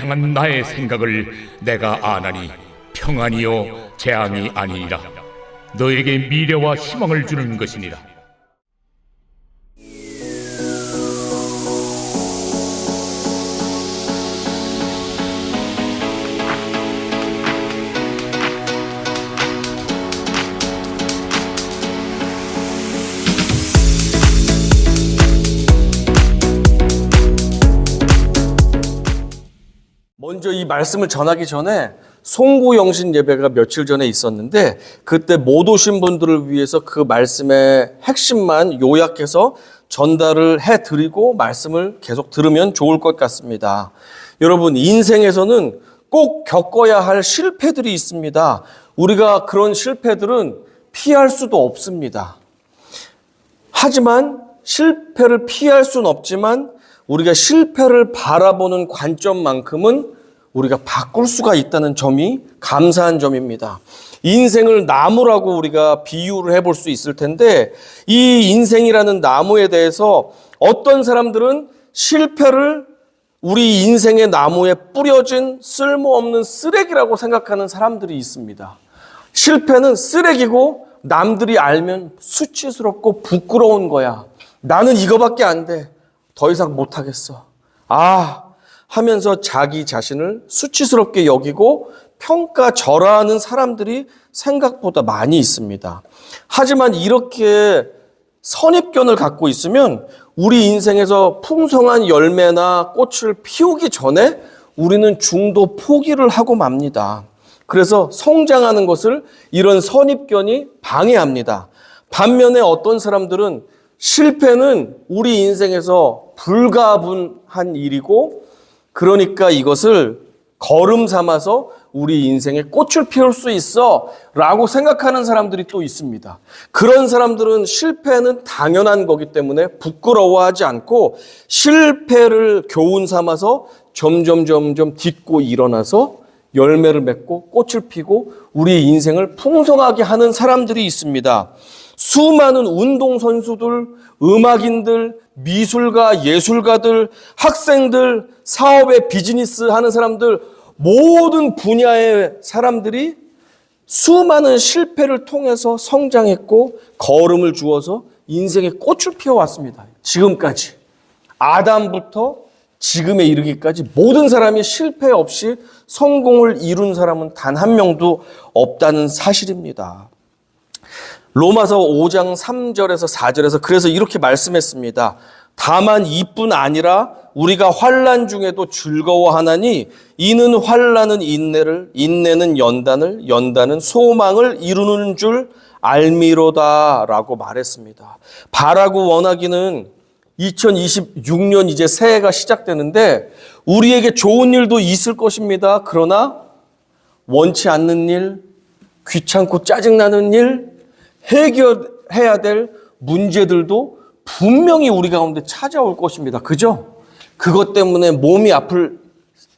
향한 나의 생각을 내가 아나니 평안이요 재앙이 아니니라. 너에게 미래와 희망을 주는 것이니라. 먼저 이 말씀을 전하기 전에 송구영신 예배가 며칠 전에 있었는데 그때 못 오신 분들을 위해서 그 말씀의 핵심만 요약해서 전달을 해드리고 말씀을 계속 들으면 좋을 것 같습니다. 여러분, 인생에서는 꼭 겪어야 할 실패들이 있습니다. 우리가 그런 실패들은 피할 수도 없습니다. 하지만 실패를 피할 수는 없지만 우리가 실패를 바라보는 관점만큼은 우리가 바꿀 수가 있다는 점이 감사한 점입니다. 인생을 나무라고 우리가 비유를 해볼 수 있을 텐데 이 인생이라는 나무에 대해서 어떤 사람들은 실패를 우리 인생의 나무에 뿌려진 쓸모없는 쓰레기라고 생각하는 사람들이 있습니다. 실패는 쓰레기고 남들이 알면 수치스럽고 부끄러운 거야. 나는 이거밖에 안 돼. 더 이상 못하겠어. 하면서 자기 자신을 수치스럽게 여기고 평가절하하는 사람들이 생각보다 많이 있습니다. 하지만 이렇게 선입견을 갖고 있으면 우리 인생에서 풍성한 열매나 꽃을 피우기 전에 우리는 중도 포기를 하고 맙니다. 그래서 성장하는 것을 이런 선입견이 방해합니다. 반면에 어떤 사람들은 실패는 우리 인생에서 불가분한 일이고 그러니까 이것을 걸음 삼아서 우리 인생에 꽃을 피울 수 있어 라고 생각하는 사람들이 또 있습니다. 그런 사람들은 실패는 당연한 거기 때문에 부끄러워하지 않고 실패를 교훈 삼아서 점점 딛고 일어나서 열매를 맺고 꽃을 피고 우리 인생을 풍성하게 하는 사람들이 있습니다. 수많은 운동선수들, 음악인들, 미술가, 예술가들, 학생들, 사업에 비즈니스 하는 사람들, 모든 분야의 사람들이 수많은 실패를 통해서 성장했고 걸음을 주어서 인생의 꽃을 피워왔습니다. 지금까지. 아담부터 지금에 이르기까지 모든 사람이 실패 없이 성공을 이룬 사람은 단 한 명도 없다는 사실입니다. 로마서 5장 3절에서 4절에서 그래서 이렇게 말씀했습니다. 다만 이뿐 아니라 우리가 환난 중에도 즐거워하나니 이는 환난은 인내를, 인내는 연단을, 연단은 소망을 이루는 줄 알미로다라고 말했습니다. 바라고 원하기는 2026년 이제 새해가 시작되는데 우리에게 좋은 일도 있을 것입니다. 그러나 원치 않는 일, 귀찮고 짜증나는 일, 해결해야 될 문제들도 분명히 우리 가운데 찾아올 것입니다. 그죠? 그것 때문에 몸이 아플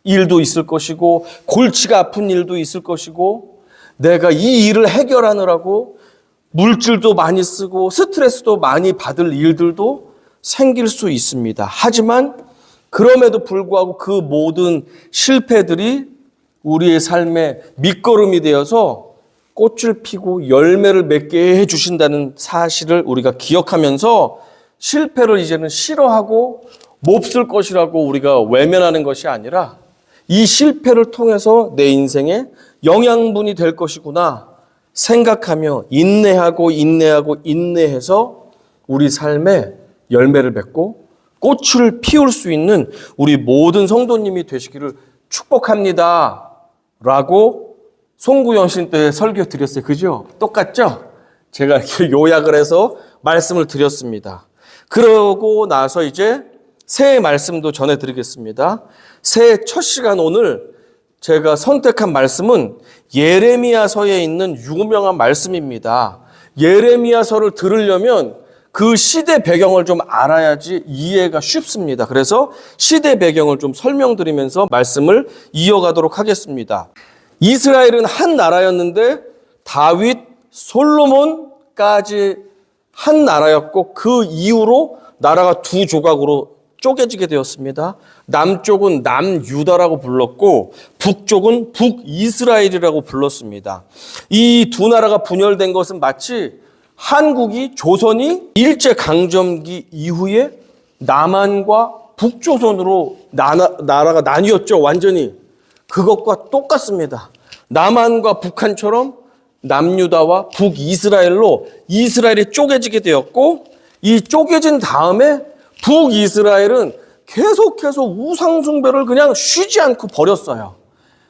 일도 있을 것이고 골치가 아픈 일도 있을 것이고 내가 이 일을 해결하느라고 물질도 많이 쓰고 스트레스도 많이 받을 일들도 생길 수 있습니다. 하지만 그럼에도 불구하고 그 모든 실패들이 우리의 삶의 밑거름이 되어서 꽃을 피고 열매를 맺게 해주신다는 사실을 우리가 기억하면서 실패를 이제는 싫어하고 몹쓸 것이라고 우리가 외면하는 것이 아니라 이 실패를 통해서 내 인생에 영양분이 될 것이구나 생각하며 인내하고 인내해서 우리 삶에 열매를 맺고 꽃을 피울 수 있는 우리 모든 성도님이 되시기를 축복합니다 라고 송구영신 때 설교 드렸어요. 그죠? 똑같죠? 제가 이렇게 요약을 해서 말씀을 드렸습니다. 그러고 나서 이제 새해 말씀도 전해드리겠습니다. 새해 첫 시간 오늘 제가 선택한 말씀은 예레미야서에 있는 유명한 말씀입니다. 예레미야서를 들으려면 그 시대 배경을 좀 알아야지 이해가 쉽습니다. 그래서 시대 배경을 좀 설명드리면서 말씀을 이어가도록 하겠습니다. 이스라엘은 한 나라였는데 다윗, 솔로몬까지 한 나라였고 그 이후로 나라가 두 조각으로 쪼개지게 되었습니다. 남쪽은 남유다라고 불렀고 북쪽은 북이스라엘이라고 불렀습니다. 이 두 나라가 분열된 것은 마치 한국이 조선이 일제강점기 이후에 남한과 북조선으로 나라가 나뉘었죠. 완전히. 그것과 똑같습니다. 남한과 북한처럼 남유다와 북이스라엘로 이스라엘이 쪼개지게 되었고 이 쪼개진 다음에 북이스라엘은 계속해서 우상숭배를 그냥 쉬지 않고 벌였어요.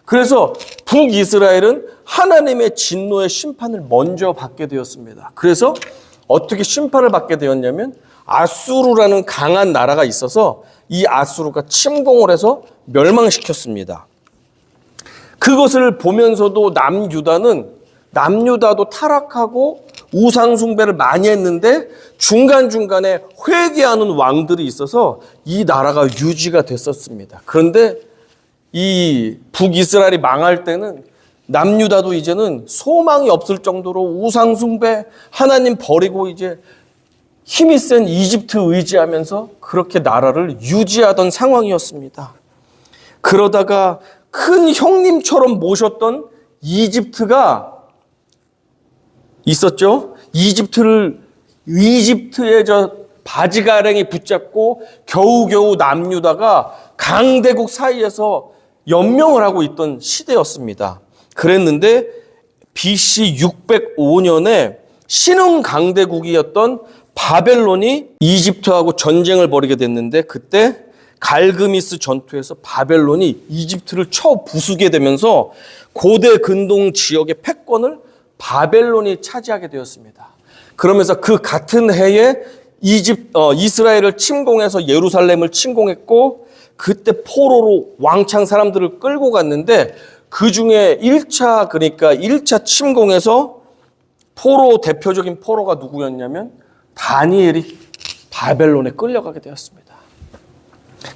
그래서 북이스라엘은 하나님의 진노의 심판을 먼저 받게 되었습니다. 그래서 어떻게 심판을 받게 되었냐면 아수르라는 강한 나라가 있어서 이 아수르가 침공을 해서 멸망시켰습니다. 그것을 보면서도 남유다도 타락하고 우상숭배를 많이 했는데 중간중간에 회개하는 왕들이 있어서 이 나라가 유지가 됐었습니다. 그런데 이 북이스라엘이 망할 때는 남유다도 이제는 소망이 없을 정도로 우상숭배, 하나님 버리고 이제 힘이 센 이집트 의지하면서 그렇게 나라를 유지하던 상황이었습니다. 그러다가 큰 형님처럼 모셨던 이집트가 있었죠. 이집트의 저 바지가랭이 붙잡고 겨우겨우 남유다가 강대국 사이에서 연명을 하고 있던 시대였습니다. 그랬는데 BC 605년에 신흥 강대국이었던 바벨론이 이집트하고 전쟁을 벌이게 됐는데 그때 갈그미스 전투에서 바벨론이 이집트를 쳐 부수게 되면서 고대 근동 지역의 패권을 바벨론이 차지하게 되었습니다. 그러면서 그 같은 해에 이스라엘을 침공해서 예루살렘을 침공했고 그때 포로로 왕창 사람들을 끌고 갔는데 그 중에 1차 침공에서 대표적인 포로가 누구였냐면 다니엘이 바벨론에 끌려가게 되었습니다.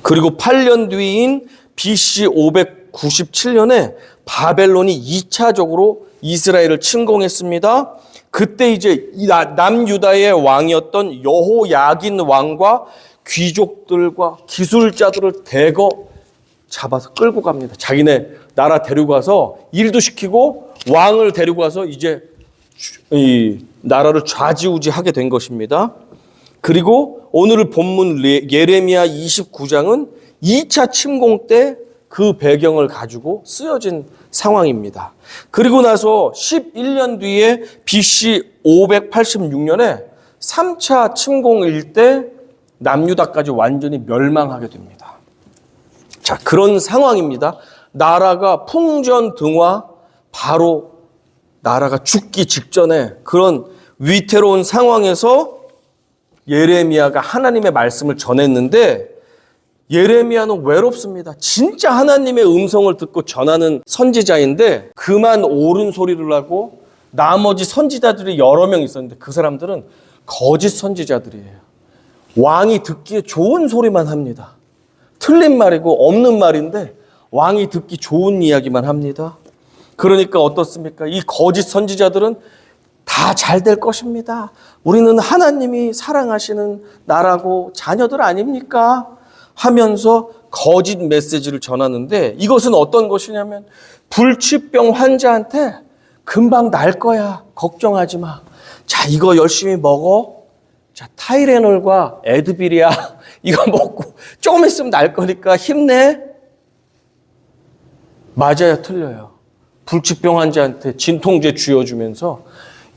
그리고 8년 뒤인 BC 597년에 바벨론이 2차적으로 이스라엘을 침공했습니다. 그때 이제 남유다의 왕이었던 여호야긴 왕과 귀족들과 기술자들을 대거 잡아서 끌고 갑니다. 자기네 나라 데리고 가서 일도 시키고 왕을 데리고 가서 이제 이 나라를 좌지우지하게 된 것입니다. 그리고 오늘 본문 예레미야 29장은 2차 침공 때 그 배경을 가지고 쓰여진 상황입니다. 그리고 나서 11년 뒤에 BC 586년에 3차 침공일 때 남유다까지 완전히 멸망하게 됩니다. 자, 그런 상황입니다. 나라가 풍전등화, 바로 나라가 죽기 직전에 그런 위태로운 상황에서 예레미야가 하나님의 말씀을 전했는데 예레미야는 외롭습니다. 진짜 하나님의 음성을 듣고 전하는 선지자인데 그만 옳은 소리를 하고 나머지 선지자들이 여러 명 있었는데 그 사람들은 거짓 선지자들이에요. 왕이 듣기에 좋은 소리만 합니다. 틀린 말이고 없는 말인데 왕이 듣기 좋은 이야기만 합니다. 그러니까 어떻습니까? 이 거짓 선지자들은 다 잘 될 것입니다. 우리는 하나님이 사랑하시는 나라고 자녀들 아닙니까? 하면서 거짓 메시지를 전하는데 이것은 어떤 것이냐면 불치병 환자한테 금방 날 거야. 걱정하지 마. 자, 이거 열심히 먹어. 자, 타이레놀과 에드빌이야. 이거 먹고 조금 있으면 날 거니까 힘내. 맞아요, 틀려요. 불치병 환자한테 진통제 쥐어주면서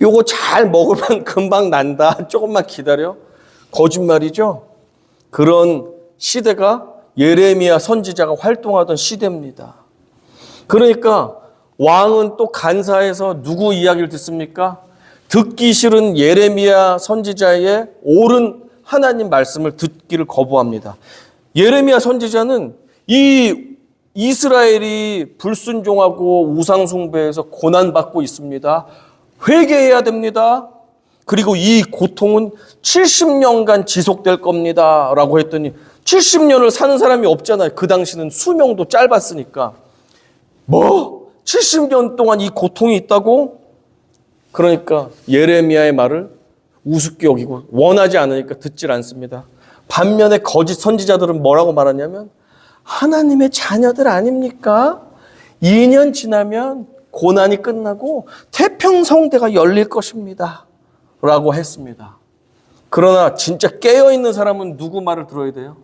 요거 잘 먹으면 금방 난다. 조금만 기다려. 거짓말이죠. 그런 시대가 예레미야 선지자가 활동하던 시대입니다. 그러니까 왕은 또 간사해서 누구 이야기를 듣습니까? 듣기 싫은 예레미야 선지자의 옳은 하나님 말씀을 듣기를 거부합니다. 예레미야 선지자는 이 이스라엘이 불순종하고 우상숭배에서 고난받고 있습니다. 회개해야 됩니다. 그리고 이 고통은 70년간 지속될 겁니다. 라고 했더니 70년을 사는 사람이 없잖아요. 그 당시는 수명도 짧았으니까. 뭐? 70년 동안 이 고통이 있다고? 그러니까 예레미야의 말을 우습게 여기고 원하지 않으니까 듣질 않습니다. 반면에 거짓 선지자들은 뭐라고 말하냐면 하나님의 자녀들 아닙니까? 2년 지나면 고난이 끝나고 태평성대가 열릴 것입니다. 라고 했습니다. 그러나 진짜 깨어있는 사람은 누구 말을 들어야 돼요?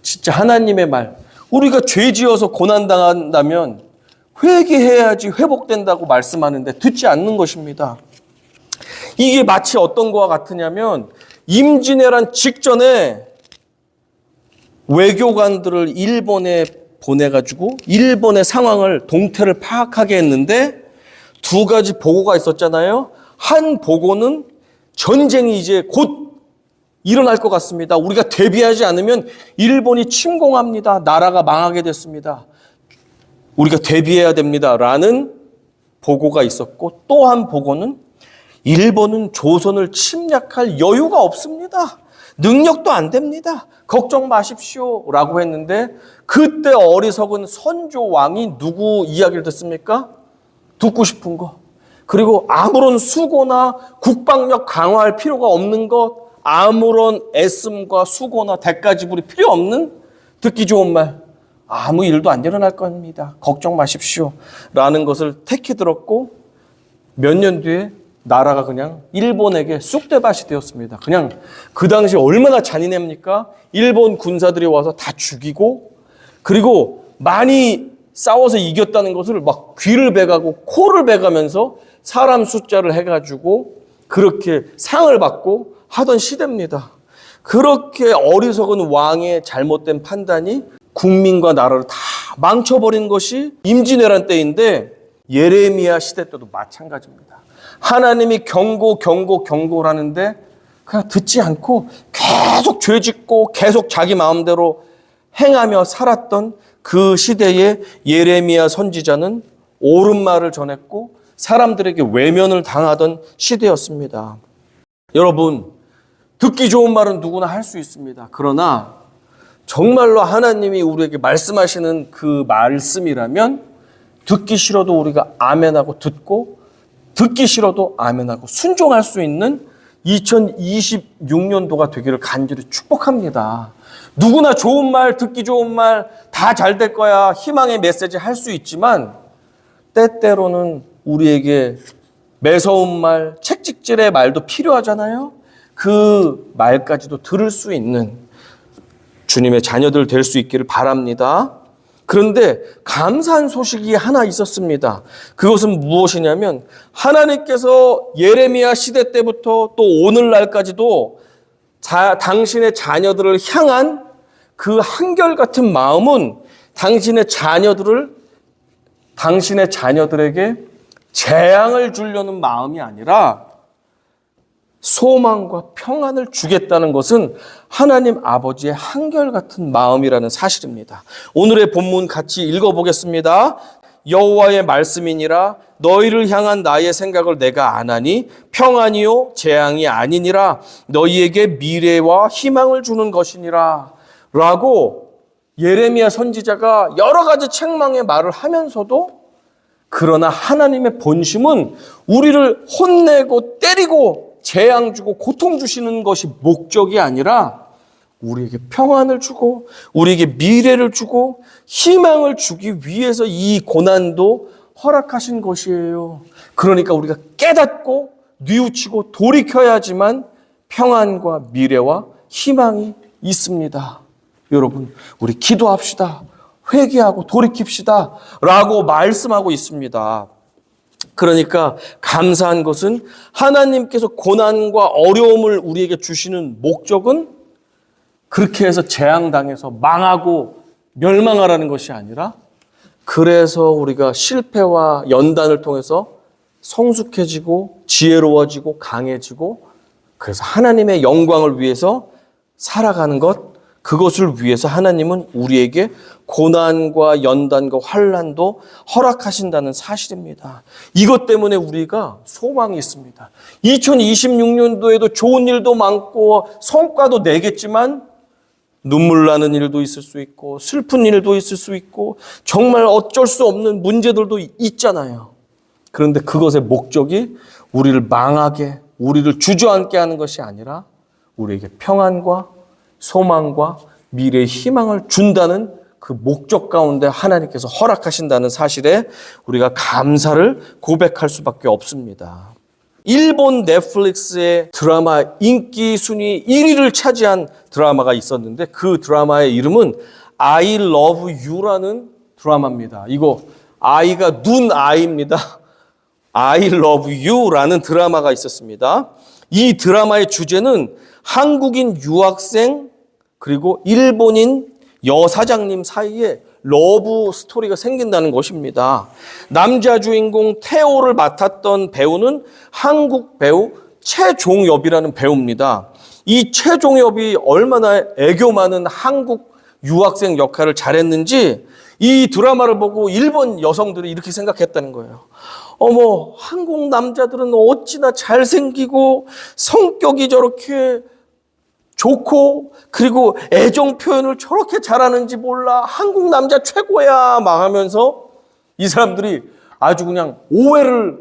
진짜 하나님의 말. 우리가 죄 지어서 고난당한다면 회개해야지 회복된다고 말씀하는데 듣지 않는 것입니다. 이게 마치 어떤 거와 같으냐면 임진왜란 직전에 외교관들을 일본에 보내가지고 일본의 상황을 동태를 파악하게 했는데 두 가지 보고가 있었잖아요. 한 보고는 전쟁이 이제 곧 일어날 것 같습니다. 우리가 대비하지 않으면 일본이 침공합니다. 나라가 망하게 됐습니다. 우리가 대비해야 됩니다. 라는 보고가 있었고 또 한 보고는 일본은 조선을 침략할 여유가 없습니다. 능력도 안 됩니다. 걱정 마십시오. 라고 했는데 그때 어리석은 선조 왕이 누구 이야기를 듣습니까? 듣고 싶은 거. 그리고 아무런 수고나 국방력 강화할 필요가 없는 것, 아무런 애씀과 수고나 대가 지불이 필요 없는 듣기 좋은 말. 아무 일도 안 일어날 겁니다. 걱정 마십시오. 라는 것을 택해 들었고 몇 년 뒤에 나라가 그냥 일본에게 쑥대밭이 되었습니다. 그냥 그 당시 얼마나 잔인합니까? 일본 군사들이 와서 다 죽이고 그리고 많이 싸워서 이겼다는 것을 막 귀를 베가고 코를 베가면서 사람 숫자를 해가지고 그렇게 상을 받고 하던 시대입니다. 그렇게 어리석은 왕의 잘못된 판단이 국민과 나라를 다 망쳐버린 것이 임진왜란 때인데 예레미야 시대 때도 마찬가지입니다. 하나님이 경고라는데 그냥 듣지 않고 계속 죄짓고 계속 자기 마음대로 행하며 살았던 그 시대의 예레미야 선지자는 옳은 말을 전했고 사람들에게 외면을 당하던 시대였습니다. 여러분, 듣기 좋은 말은 누구나 할 수 있습니다. 그러나 정말로 하나님이 우리에게 말씀하시는 그 말씀이라면 듣기 싫어도 우리가 아멘하고 듣고 듣기 싫어도 아멘하고 순종할 수 있는 2026년도가 되기를 간절히 축복합니다. 누구나 좋은 말, 듣기 좋은 말, 다 잘 될 거야, 희망의 메시지 할 수 있지만 때때로는 우리에게 매서운 말, 책찍질의 말도 필요하잖아요. 그 말까지도 들을 수 있는 주님의 자녀들 될 수 있기를 바랍니다. 그런데 감사한 소식이 하나 있었습니다. 그것은 무엇이냐면 하나님께서 예레미야 시대 때부터 또 오늘날까지도 당신의 자녀들을 향한 그 한결같은 마음은 당신의 자녀들에게 재앙을 주려는 마음이 아니라 소망과 평안을 주겠다는 것은 하나님 아버지의 한결같은 마음이라는 사실입니다. 오늘의 본문 같이 읽어보겠습니다. 여호와의 말씀이니라 너희를 향한 나의 생각을 내가 아나니 평안이요 재앙이 아니니라 너희에게 미래와 희망을 주는 것이니라 라고 예레미야 선지자가 여러 가지 책망의 말을 하면서도 그러나 하나님의 본심은 우리를 혼내고 때리고 재앙 주고 고통 주시는 것이 목적이 아니라 우리에게 평안을 주고 우리에게 미래를 주고 희망을 주기 위해서 이 고난도 허락하신 것이에요. 그러니까 우리가 깨닫고 뉘우치고 돌이켜야지만 평안과 미래와 희망이 있습니다. 여러분, 우리 기도합시다. 회개하고 돌이킵시다. 라고 말씀하고 있습니다. 그러니까 감사한 것은 하나님께서 고난과 어려움을 우리에게 주시는 목적은 그렇게 해서 재앙당해서 망하고 멸망하라는 것이 아니라 그래서 우리가 실패와 연단을 통해서 성숙해지고 지혜로워지고 강해지고 그래서 하나님의 영광을 위해서 살아가는 것, 그것을 위해서 하나님은 우리에게 고난과 연단과 환난도 허락하신다는 사실입니다. 이것 때문에 우리가 소망이 있습니다. 2026년도에도 좋은 일도 많고 성과도 내겠지만 눈물 나는 일도 있을 수 있고 슬픈 일도 있을 수 있고 정말 어쩔 수 없는 문제들도 있잖아요. 그런데 그것의 목적이 우리를 망하게, 우리를 주저앉게 하는 것이 아니라 우리에게 평안과 소망과 미래의 희망을 준다는 그 목적 가운데 하나님께서 허락하신다는 사실에 우리가 감사를 고백할 수밖에 없습니다. 일본 넷플릭스의 드라마 인기 순위 1위를 차지한 드라마가 있었는데 그 드라마의 이름은 I Love You라는 드라마입니다. 이거 아이가 눈 아이입니다. I Love You라는 드라마가 있었습니다. 이 드라마의 주제는 한국인 유학생 그리고 일본인 여사장님 사이에 러브 스토리가 생긴다는 것입니다. 남자 주인공 태호를 맡았던 배우는 한국 배우 최종엽이라는 배우입니다. 이 최종엽이 얼마나 애교 많은 한국 유학생 역할을 잘했는지 이 드라마를 보고 일본 여성들이 이렇게 생각했다는 거예요. 어머, 한국 남자들은 어찌나 잘생기고 성격이 저렇게 좋고 그리고 애정 표현을 저렇게 잘하는지 몰라. 한국 남자 최고야 막 하면서 이 사람들이 아주 그냥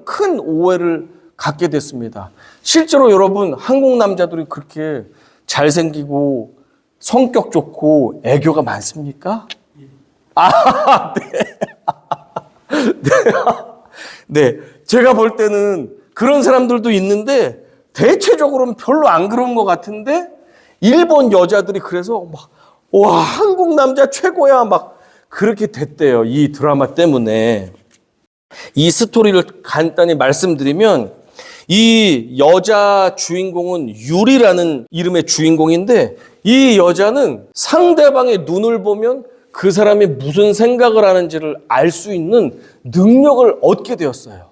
큰 오해를 갖게 됐습니다. 실제로 여러분 한국 남자들이 그렇게 잘생기고 성격 좋고 애교가 많습니까? 네. 제가 볼 때는 그런 사람들도 있는데 대체적으로는 별로 안 그런 것 같은데 일본 여자들이 그래서 막, 와, 한국 남자 최고야 막 그렇게 됐대요. 이 드라마 때문에. 이 스토리를 간단히 말씀드리면 이 여자 주인공은 유리라는 이름의 주인공인데 이 여자는 상대방의 눈을 보면 그 사람이 무슨 생각을 하는지를 알 수 있는 능력을 얻게 되었어요.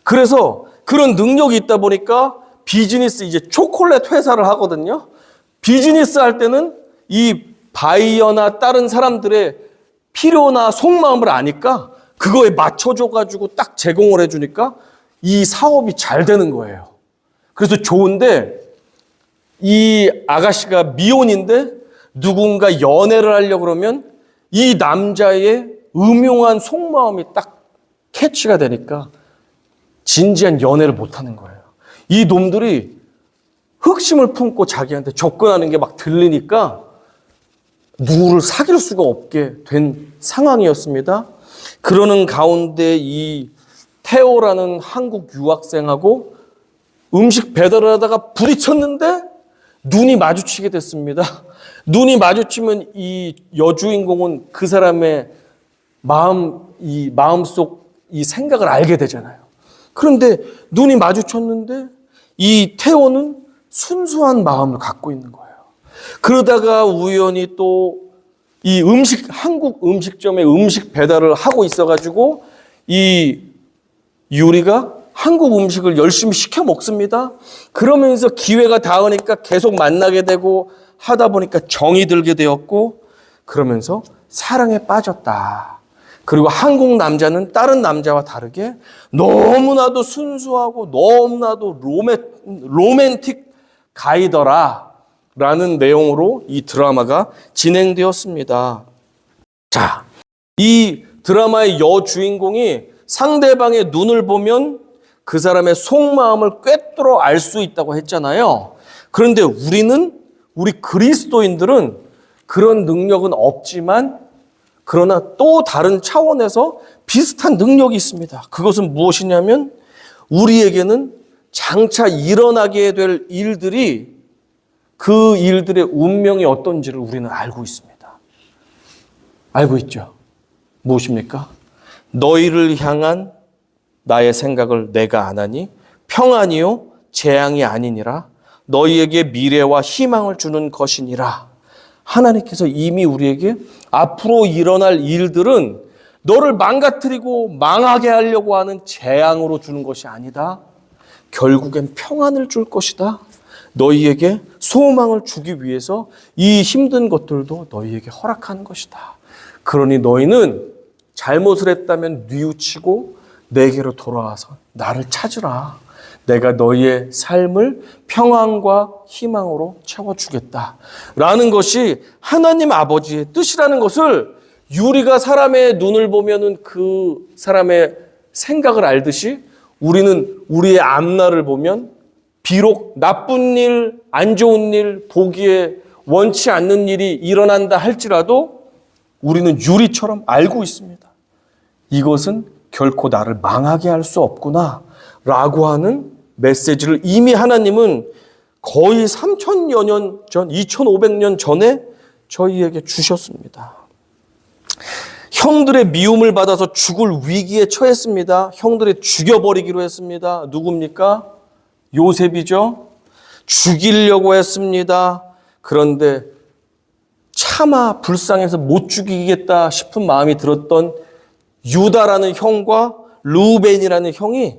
그래서 그런 능력이 있다 보니까 비즈니스 이제 초콜릿 회사를 하거든요. 비즈니스 할 때는 이 바이어나 다른 사람들의 필요나 속마음을 아니까 그거에 맞춰줘가지고 딱 제공을 해주니까 이 사업이 잘 되는 거예요. 그래서 좋은데 이 아가씨가 미혼인데 누군가 연애를 하려고 그러면 이 남자의 음흉한 속마음이 딱 캐치가 되니까 진지한 연애를 못하는 거예요. 이 놈들이 흑심을 품고 자기한테 접근하는 게 막 들리니까 누구를 사귈 수가 없게 된 상황이었습니다. 그러는 가운데 이 태호라는 한국 유학생하고 음식 배달을 하다가 부딪혔는데 눈이 마주치게 됐습니다. 눈이 마주치면 이 여주인공은 그 사람의 마음속 이 생각을 알게 되잖아요. 그런데 눈이 마주쳤는데 이 태호는 순수한 마음을 갖고 있는 거예요. 그러다가 우연히 또 이 한국 음식점에 음식 배달을 하고 있어가지고 이 유리가 한국 음식을 열심히 시켜 먹습니다. 그러면서 기회가 닿으니까 계속 만나게 되고 하다 보니까 정이 들게 되었고 그러면서 사랑에 빠졌다. 그리고 한국 남자는 다른 남자와 다르게 너무나도 순수하고 너무나도 로맨틱 가이더라 라는 내용으로 이 드라마가 진행되었습니다. 자, 이 드라마의 여주인공이 상대방의 눈을 보면 그 사람의 속마음을 꿰뚫어 알 수 있다고 했잖아요. 그런데 우리 그리스도인들은 그런 능력은 없지만 그러나 또 다른 차원에서 비슷한 능력이 있습니다. 그것은 무엇이냐면 우리에게는 장차 일어나게 될 일들이 그 일들의 운명이 어떤지를 우리는 알고 있습니다. 알고 있죠? 무엇입니까? 너희를 향한 나의 생각을 내가 아나니 평안이요 재앙이 아니니라 너희에게 미래와 희망을 주는 것이니라. 하나님께서 이미 우리에게 앞으로 일어날 일들은 너를 망가뜨리고 망하게 하려고 하는 재앙으로 주는 것이 아니다. 결국엔 평안을 줄 것이다. 너희에게 소망을 주기 위해서 이 힘든 것들도 너희에게 허락하는 것이다. 그러니 너희는 잘못을 했다면 뉘우치고 내게로 돌아와서 나를 찾으라. 내가 너희의 삶을 평안과 희망으로 채워주겠다. 라는 것이 하나님 아버지의 뜻이라는 것을 유리가 사람의 눈을 보면은 그 사람의 생각을 알듯이 우리는 우리의 앞날을 보면 비록 나쁜 일, 안 좋은 일 보기에 원치 않는 일이 일어난다 할지라도 우리는 유리처럼 알고 있습니다. 이것은 결코 나를 망하게 할 수 없구나 라고 하는 메시지를 이미 하나님은 거의 3000여 년 전, 2500년 전에 저희에게 주셨습니다. 형들의 미움을 받아서 죽을 위기에 처했습니다. 형들이 죽여버리기로 했습니다. 누굽니까? 요셉이죠. 죽이려고 했습니다. 그런데 차마 불쌍해서 못 죽이겠다 싶은 마음이 들었던 유다라는 형과 루벤이라는 형이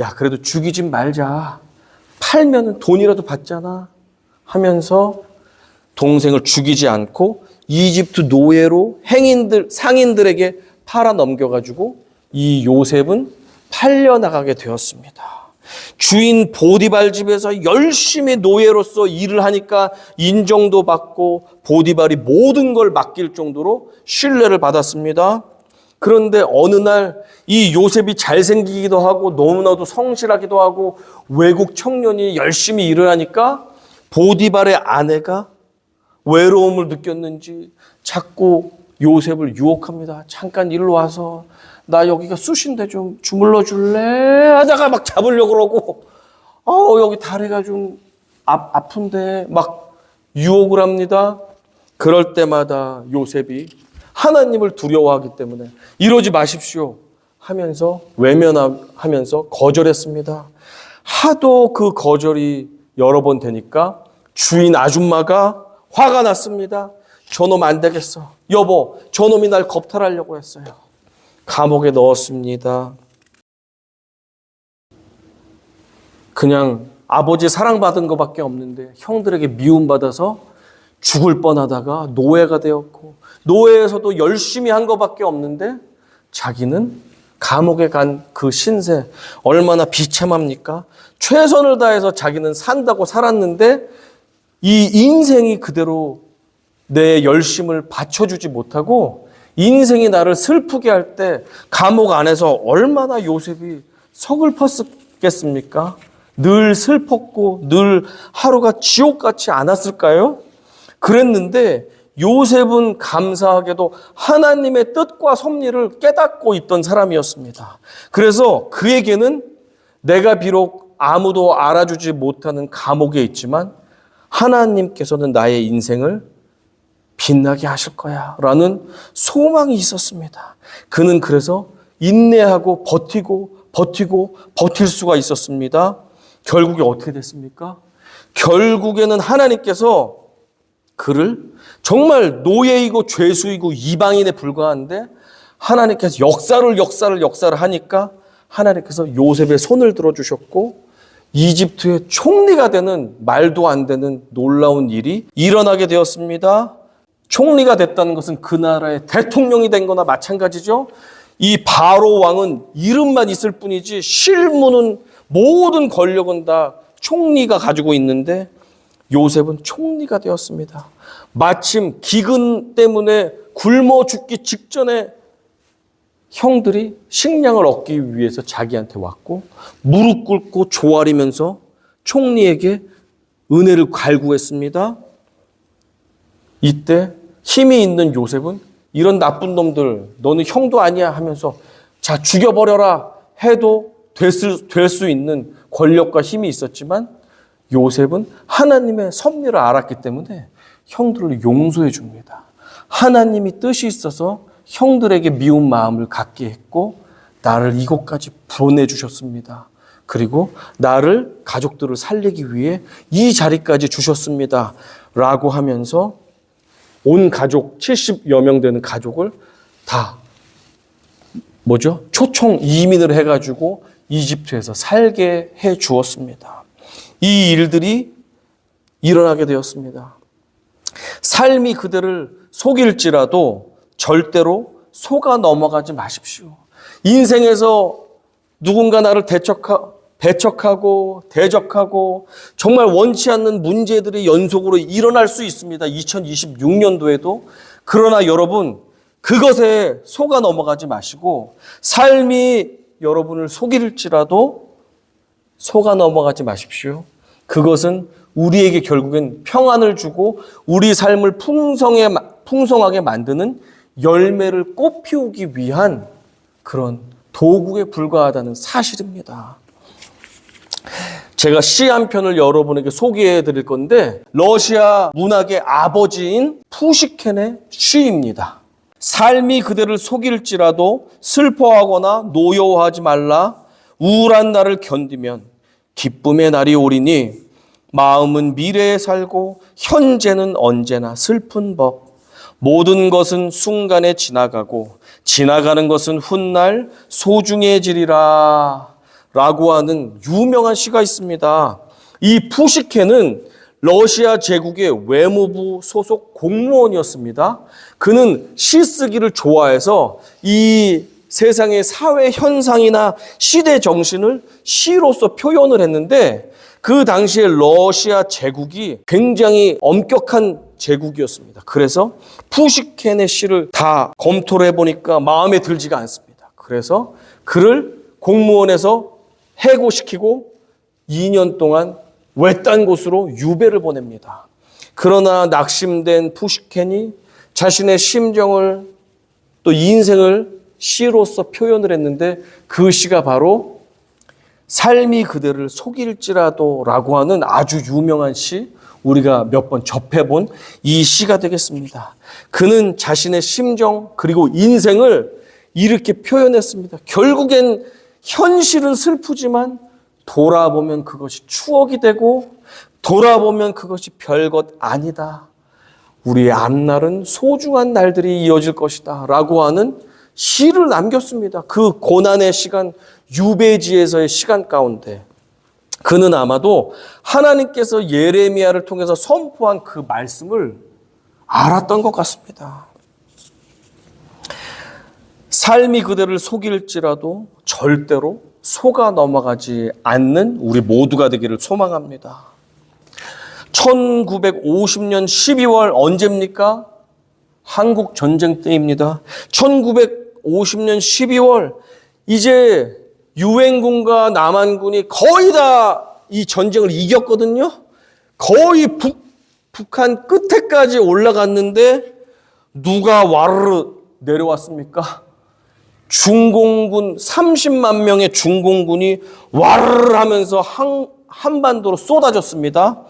야 그래도 죽이지 말자. 팔면 돈이라도 받잖아 하면서 동생을 죽이지 않고 이집트 노예로 상인들에게 팔아 넘겨가지고 이 요셉은 팔려나가게 되었습니다. 주인 보디발 집에서 열심히 노예로서 일을 하니까 인정도 받고 보디발이 모든 걸 맡길 정도로 신뢰를 받았습니다. 그런데 어느 날 이 요셉이 잘생기기도 하고 너무나도 성실하기도 하고 외국 청년이 열심히 일을 하니까 보디발의 아내가 외로움을 느꼈는지 자꾸 요셉을 유혹합니다. 잠깐 일로 와서 나 여기가 쑤신데 좀 주물러 줄래? 하다가 막 잡으려고 그러고 여기 다리가 좀 아픈데 막 유혹을 합니다. 그럴 때마다 요셉이 하나님을 두려워하기 때문에 이러지 마십시오 하면서 외면하면서 거절했습니다. 하도 그 거절이 여러 번 되니까 주인 아줌마가 화가 났습니다. 저놈 안 되겠어. 여보, 저놈이 날 겁탈하려고 했어요. 감옥에 넣었습니다. 그냥 아버지 사랑받은 것밖에 없는데 형들에게 미움받아서 죽을 뻔하다가 노예가 되었고 노예에서도 열심히 한 것밖에 없는데 자기는 감옥에 간 그 신세 얼마나 비참합니까? 최선을 다해서 자기는 산다고 살았는데 이 인생이 그대로 내 열심을 바쳐주지 못하고 인생이 나를 슬프게 할 때 감옥 안에서 얼마나 요셉이 서글펐겠습니까? 늘 슬펐고 늘 하루가 지옥같이 않았을까요? 그랬는데 요셉은 감사하게도 하나님의 뜻과 섭리를 깨닫고 있던 사람이었습니다. 그래서 그에게는 내가 비록 아무도 알아주지 못하는 감옥에 있지만 하나님께서는 나의 인생을 빛나게 하실 거야 라는 소망이 있었습니다. 그는 그래서 인내하고 버틸 수가 있었습니다. 결국에 어떻게 됐습니까? 결국에는 하나님께서 그를 정말 노예이고 죄수이고 이방인에 불과한데 하나님께서 역사를 하니까 하나님께서 요셉의 손을 들어주셨고 이집트의 총리가 되는 말도 안 되는 놀라운 일이 일어나게 되었습니다. 총리가 됐다는 것은 그 나라의 대통령이 된 거나 마찬가지죠. 이 바로 왕은 이름만 있을 뿐이지 실무는 모든 권력은 다 총리가 가지고 있는데 요셉은 총리가 되었습니다. 마침 기근 때문에 굶어 죽기 직전에 형들이 식량을 얻기 위해서 자기한테 왔고 무릎 꿇고 조아리면서 총리에게 은혜를 갈구했습니다. 이때 힘이 있는 요셉은 이런 나쁜 놈들 너는 형도 아니야 하면서 자 죽여버려라 해도 될 수 있는 권력과 힘이 있었지만 요셉은 하나님의 섭리를 알았기 때문에 형들을 용서해 줍니다. 하나님이 뜻이 있어서 형들에게 미운 마음을 갖게 했고 나를 이곳까지 보내주셨습니다. 그리고 나를 가족들을 살리기 위해 이 자리까지 주셨습니다. 라고 하면서 온 가족 70여 명 되는 가족을 다 초청 이민을 해가지고 이집트에서 살게 해 주었습니다. 이 일들이 일어나게 되었습니다. 삶이 그들을 속일지라도 절대로 속아 넘어가지 마십시오. 인생에서 누군가 나를 배척하고 대적하고 정말 원치 않는 문제들이 연속으로 일어날 수 있습니다. 2026년도에도. 그러나 여러분 그것에 속아 넘어가지 마시고 삶이 여러분을 속일지라도 속아 넘어가지 마십시오. 그것은 우리에게 결국엔 평안을 주고 우리 삶을 풍성하게 만드는 열매를 꽃피우기 위한 그런 도구에 불과하다는 사실입니다. 제가 시 한 편을 여러분에게 소개해 드릴 건데 러시아 문학의 아버지인 푸시킨의 시입니다. 삶이 그대를 속일지라도 슬퍼하거나 노여워하지 말라. 우울한 날을 견디면 기쁨의 날이 오리니 마음은 미래에 살고 현재는 언제나 슬픈 법. 모든 것은 순간에 지나가고 지나가는 것은 훗날 소중해지리라 라고 하는 유명한 시가 있습니다. 이 푸시킨은 러시아 제국의 외무부 소속 공무원이었습니다. 그는 시 쓰기를 좋아해서 이 세상의 사회 현상이나 시대 정신을 시로서 표현을 했는데 그 당시에 러시아 제국이 굉장히 엄격한 제국이었습니다. 그래서 푸시킨의 시를 다 검토를 해보니까 마음에 들지가 않습니다. 그래서 그를 공무원에서 해고시키고 2년 동안 외딴 곳으로 유배를 보냅니다. 그러나 낙심된 푸시킨이 자신의 심정을 또 인생을 시로서 표현을 했는데 그 시가 바로 삶이 그대를 속일지라도 라고 하는 아주 유명한 시, 우리가 몇 번 접해본 이 시가 되겠습니다. 그는 자신의 심정 그리고 인생을 이렇게 표현했습니다. 결국엔 현실은 슬프지만 돌아보면 그것이 추억이 되고 돌아보면 그것이 별것 아니다. 우리의 앞날은 소중한 날들이 이어질 것이다 라고 하는 시를 남겼습니다. 그 고난의 시간, 유배지에서의 시간 가운데 그는 아마도 하나님께서 예레미야를 통해서 선포한 그 말씀을 알았던 것 같습니다. 삶이 그대를 속일지라도 절대로 속아 넘어가지 않는 우리 모두가 되기를 소망합니다. 1950년 12월 언제입니까? 한국 전쟁 때입니다. 1950년 12월 이제 유엔군과 남한군이 거의 다 이 전쟁을 이겼거든요. 거의 북한 끝에까지 올라갔는데 누가 와르르 내려왔습니까? 중공군 30만 명의 중공군이 와르르 하면서 한반도로 쏟아졌습니다.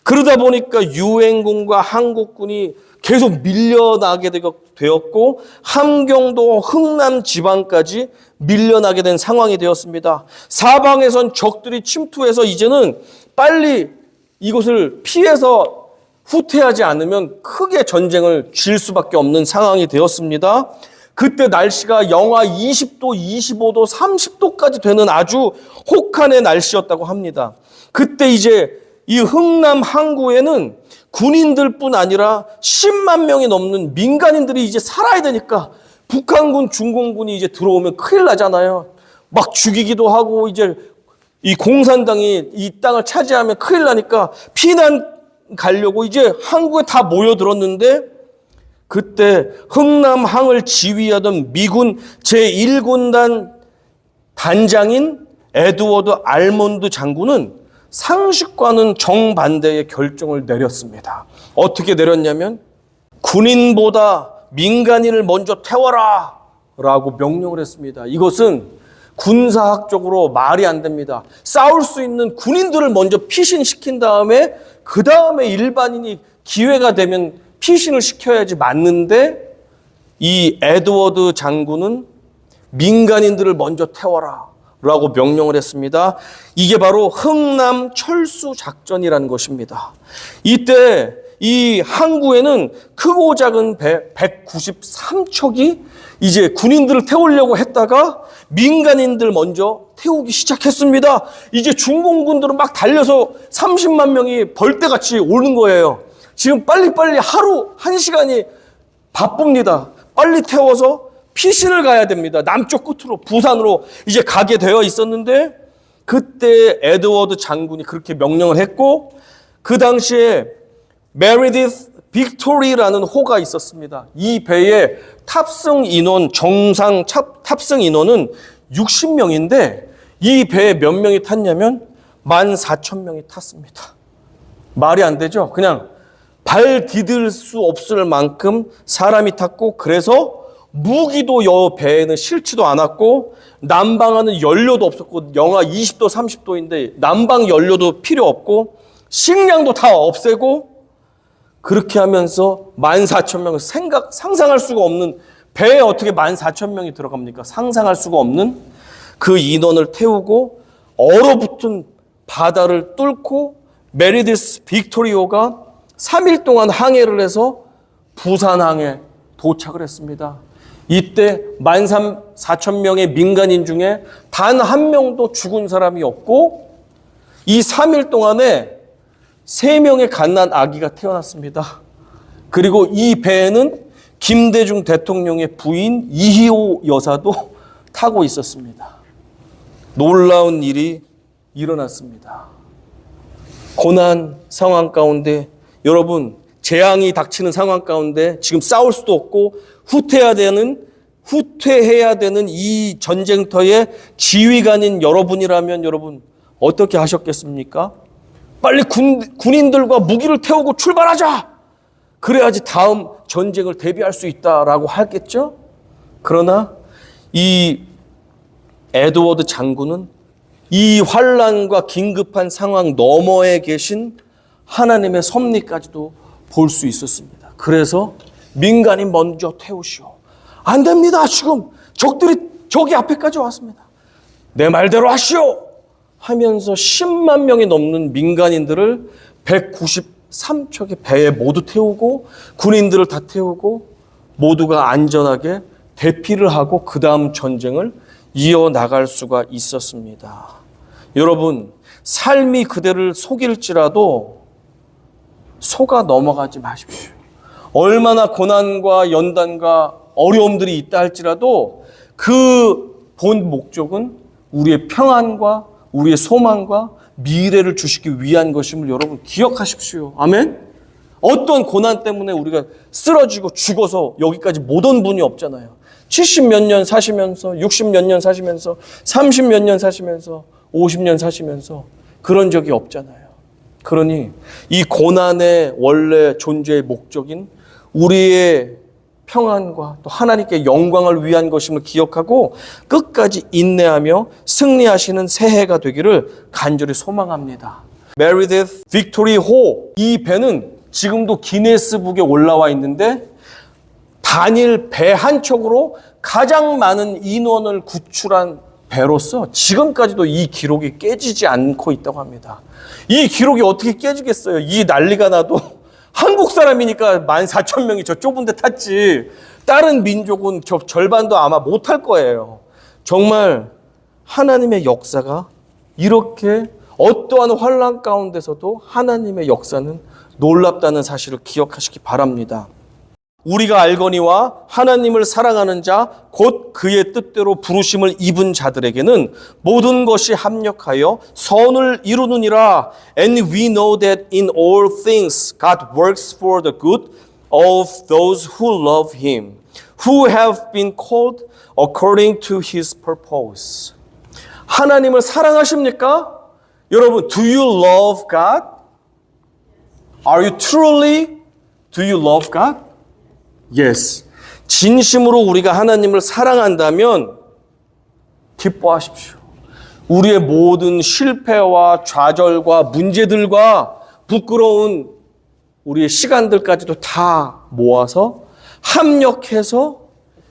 그러다 보니까 유엔군과 한국군이 계속 밀려나게 되었고 함경도 흥남 지방까지 밀려나게 된 상황이 되었습니다. 사방에선 적들이 침투해서 이제는 빨리 이곳을 피해서 후퇴하지 않으면 크게 전쟁을 질 수밖에 없는 상황이 되었습니다. 그때 날씨가 영하 20도, 25도, 30도까지 되는 아주 혹한의 날씨였다고 합니다. 그때 이제 이 흥남 항구에는 군인들뿐 아니라 10만 명이 넘는 민간인들이 이제 살아야 되니까 북한군, 중공군이 이제 들어오면 큰일 나잖아요. 막 죽이기도 하고 이제 이 공산당이 이 땅을 차지하면 큰일 나니까 피난 가려고 이제 항구에 다 모여들었는데 그때 흥남항을 지휘하던 미군 제1군단 단장인 에드워드 알몬드 장군은 상식과는 정반대의 결정을 내렸습니다. 어떻게 내렸냐면 군인보다 민간인을 먼저 태워라 라고 명령을 했습니다. 이것은 군사학적으로 말이 안 됩니다. 싸울 수 있는 군인들을 먼저 피신시킨 다음에 그 다음에 일반인이 기회가 되면 피신을 시켜야지 맞는데 이 에드워드 장군은 민간인들을 먼저 태워라 라고 명령을 했습니다. 이게 바로 흥남 철수 작전이라는 것입니다. 이때 이 항구에는 크고 작은 배 193척이 이제 군인들을 태우려고 했다가 민간인들 먼저 태우기 시작했습니다. 이제 중공군들은 막 달려서 30만 명이 벌떼같이 오는 거예요. 지금 빨리빨리 하루 1시간이 바쁩니다. 빨리 태워서 피신을 가야 됩니다. 남쪽 끝으로 부산으로 이제 가게 되어 있었는데 그때 에드워드 장군이 그렇게 명령을 했고 그 당시에 메리디스 빅토리라는 호가 있었습니다. 이 배의 탑승 인원 정상 탑승 인원은 60명인데 이 배에 몇 명이 탔냐면 14,000명이 탔습니다. 말이 안 되죠? 그냥 발 디딜 수 없을 만큼 사람이 탔고, 그래서 무기도 배에는 실지도 않았고, 난방하는 연료도 없었고, 영하 20도 30도인데 난방 연료도 필요 없고, 식량도 다 없애고, 그렇게 하면서 14,000명을 상상할 수가 없는, 배에 어떻게 14,000명이 들어갑니까? 상상할 수가 없는 그 인원을 태우고 얼어붙은 바다를 뚫고 메리디스 빅토리오가 3일 동안 항해를 해서 부산항에 도착을 했습니다. 이때 14,000명의 민간인 중에 단 한 명도 죽은 사람이 없고, 이 3일 동안에 3명의 갓난 아기가 태어났습니다. 그리고 이 배에는 김대중 대통령의 부인 이희호 여사도 타고 있었습니다. 놀라운 일이 일어났습니다. 고난 상황 가운데, 여러분, 재앙이 닥치는 상황 가운데 지금 싸울 수도 없고 후퇴해야 되는 이 전쟁터의 지휘관인 여러분이라면 여러분 어떻게 하셨겠습니까? 빨리 군인들과 무기를 태우고 출발하자! 그래야지 다음 전쟁을 대비할 수 있다라고 하겠죠? 그러나 이 에드워드 장군은 이 환란과 긴급한 상황 너머에 계신 하나님의 섭리까지도 볼 수 있었습니다. 그래서 민간인 먼저 태우시오. 안 됩니다. 지금 적들이 저기 앞에까지 왔습니다. 내 말대로 하시오. 하면서 10만 명이 넘는 민간인들을 193척의 배에 모두 태우고 군인들을 다 태우고 모두가 안전하게 대피를 하고 그 다음 전쟁을 이어나갈 수가 있었습니다. 여러분, 삶이 그대를 속일지라도 속아 넘어가지 마십시오. 얼마나 고난과 연단과 어려움들이 있다 할지라도 그 본 목적은 우리의 평안과 우리의 소망과 미래를 주시기 위한 것임을 여러분 기억하십시오. 아멘? 어떤 고난 때문에 우리가 쓰러지고 죽어서 여기까지 못 온 분이 없잖아요. 70몇 년 사시면서, 60몇 년 사시면서, 30몇 년 사시면서, 50년 사시면서 그런 적이 없잖아요. 그러니 이 고난의 원래 존재의 목적인 우리의 평안과 또 하나님께 영광을 위한 것임을 기억하고 끝까지 인내하며 승리하시는 새해가 되기를 간절히 소망합니다. 메리디스 빅토리 호, 이 배는 지금도 기네스북에 올라와 있는데 단일 배 한 척으로 가장 많은 인원을 구출한 배로서 지금까지도 이 기록이 깨지지 않고 있다고 합니다. 이 기록이 어떻게 깨지겠어요? 이 난리가 나도 한국 사람이니까 14,000명이 저 좁은 데 탔지 다른 민족은 절반도 아마 못할 거예요. 정말 하나님의 역사가 이렇게 어떠한 환란 가운데서도 하나님의 역사는 놀랍다는 사실을 기억하시기 바랍니다. 우리가 알거니와 하나님을 사랑하는 자 곧 그의 뜻대로 부르심을 입은 자들에게는 모든 것이 합력하여 선을 이루느니라. And we know that in all things God works for the good of those who love him, who have been called according to his purpose. 하나님을 사랑하십니까? 여러분, do you love God? Are you truly, do you love God? Yes. 진심으로 우리가 하나님을 사랑한다면 기뻐하십시오. 우리의 모든 실패와 좌절과 문제들과 부끄러운 우리의 시간들까지도 다 모아서 합력해서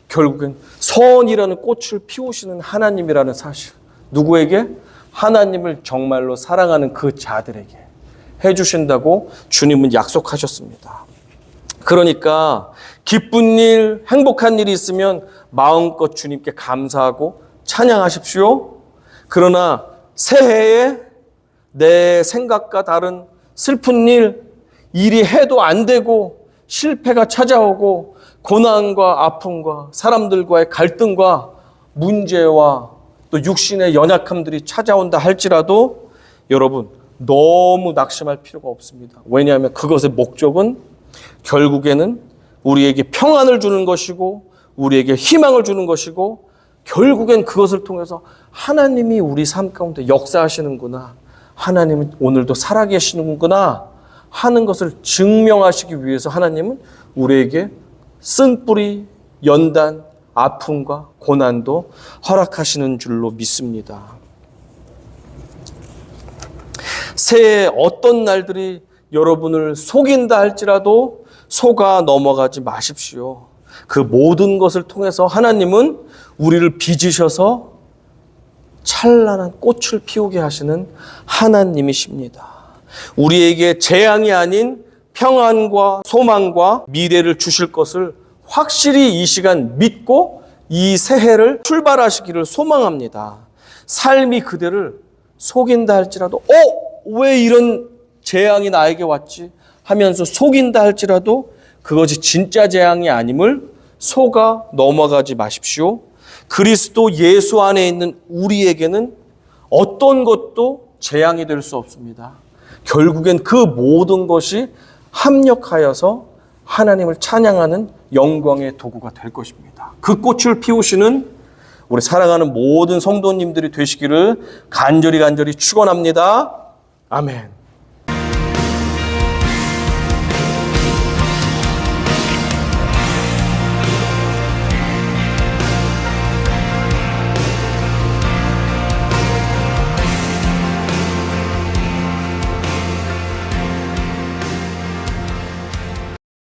결국엔 선이라는 꽃을 피우시는 하나님이라는 사실. 누구에게? 하나님을 정말로 사랑하는 그 자들에게 해주신다고 주님은 약속하셨습니다. 그러니까 기쁜 일, 행복한 일이 있으면 마음껏 주님께 감사하고 찬양하십시오. 그러나 새해에 내 생각과 다른 슬픈 일이 해도 안 되고 실패가 찾아오고 고난과 아픔과 사람들과의 갈등과 문제와 또 육신의 연약함들이 찾아온다 할지라도 여러분 너무 낙심할 필요가 없습니다. 왜냐하면 그것의 목적은 결국에는 우리에게 평안을 주는 것이고 우리에게 희망을 주는 것이고 결국엔 그것을 통해서 하나님이 우리 삶 가운데 역사하시는구나 하나님은 오늘도 살아계시는구나 하는 것을 증명하시기 위해서 하나님은 우리에게 쓴뿌리, 연단, 아픔과 고난도 허락하시는 줄로 믿습니다. 새해 어떤 날들이 여러분을 속인다 할지라도 속아 넘어가지 마십시오. 그 모든 것을 통해서 하나님은 우리를 빚으셔서 찬란한 꽃을 피우게 하시는 하나님이십니다. 우리에게 재앙이 아닌 평안과 소망과 미래를 주실 것을 확실히 이 시간 믿고 이 새해를 출발하시기를 소망합니다. 삶이 그대를 속인다 할지라도 왜 이런 재앙이 나에게 왔지 하면서 속인다 할지라도 그것이 진짜 재앙이 아님을 속아 넘어가지 마십시오. 그리스도 예수 안에 있는 우리에게는 어떤 것도 재앙이 될 수 없습니다. 결국엔 그 모든 것이 합력하여서 하나님을 찬양하는 영광의 도구가 될 것입니다. 그 꽃을 피우시는 우리 사랑하는 모든 성도님들이 되시기를 간절히 축원합니다. 아멘.